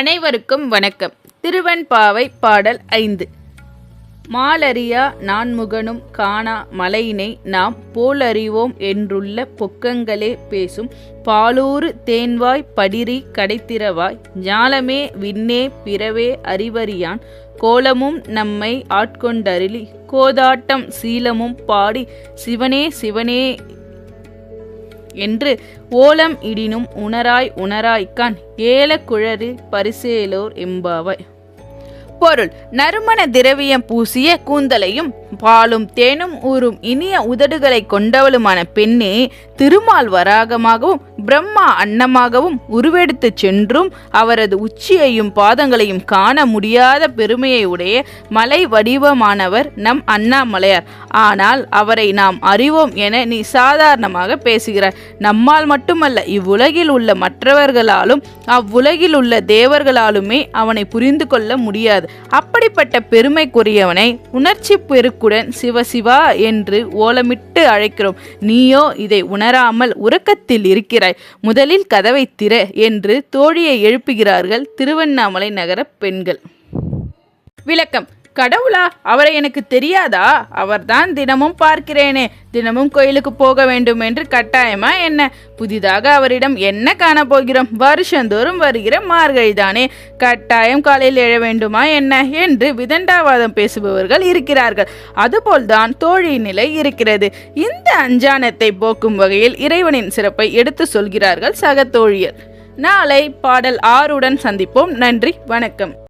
அனைவருக்கும் வணக்கம். திருவெண்பாவை பாடல் 5. மாலறியா நான்முகனும் காணா மலையினை நாம் போலறிவோம் என்றுள்ள பொக்கங்களே பேசும் பாலூறு தேன்வாய் படிரி கடைத்திரவாய் ஞாலமே விண்ணே பிறவே அறிவறியான் கோலமும் நம்மை ஆட்கொண்டருளி கோதாட்டம் சீலமும் பாடி சிவனே சிவனே என்று ஓலம் இடினும் உணராய்க்கான் ஏல குழறு பரிசேலோர் எம்பாவாய். பொருள்: நறுமண திரவியம் பூசிய கூந்தலையும் பாலும் தேனும் ஊறும் இனிய உதடுகளை கொண்டவளுமான பெண்ணே, திருமால் வராகமாகவும் பிரம்மா அன்னமாகவும் உருவெடுத்து சென்றும் அவரது உச்சியையும் பாதங்களையும் காண முடியாத பெருமையை உடைய மலை வடிவமானவர் நம் அண்ணாமலையார். ஆனால் அவரை நாம் அறிவோம் என நீ சாதாரணமாக பேசுகிறாய். நம்மால் மட்டுமல்ல, இவ்வுலகில் உள்ள மற்றவர்களாலும் அவ்வுலகில் உள்ள தேவர்களாலுமே அவனை புரிந்து கொள்ள முடியாது. அப்படிப்பட்ட பெருமைக்குரியவனை உணர்ச்சி பெருக்குடன் சிவசிவா என்று ஓலமிட்டு அழைக்கிறோம். நீயோ இதை உணராமல் உறக்கத்தில் இருக்கிறாய். முதலில் கதவை திற என்று தோழியை எழுப்புகிறார்கள் திருவண்ணாமலை நகர பெண்கள். விளக்கம்: கடவுளா? அவரை எனக்கு தெரியாதா? அவர்தான் தினமும் பார்க்கிறேனே. தினமும் கோயிலுக்கு போக வேண்டும் என்று கட்டாயமா என்ன? புதிதாக அவரிடம் என்ன காணப்போகிறோம்? வருஷந்தோறும் வருகிற மார்கழிதானே, கட்டாயம் காலையில் எழ வேண்டுமா என்ன என்று விதண்டாவாதம் பேசுபவர்கள் இருக்கிறார்கள். அதுபோல்தான் தோழியின் நிலை இருக்கிறது. இந்த அஞ்ஞானத்தை போக்கும் வகையில் இறைவனின் சிறப்பை எடுத்து சொல்கிறார்கள் சக தோழியர். நாளை பாடல் 6 சந்திப்போம். நன்றி, வணக்கம்.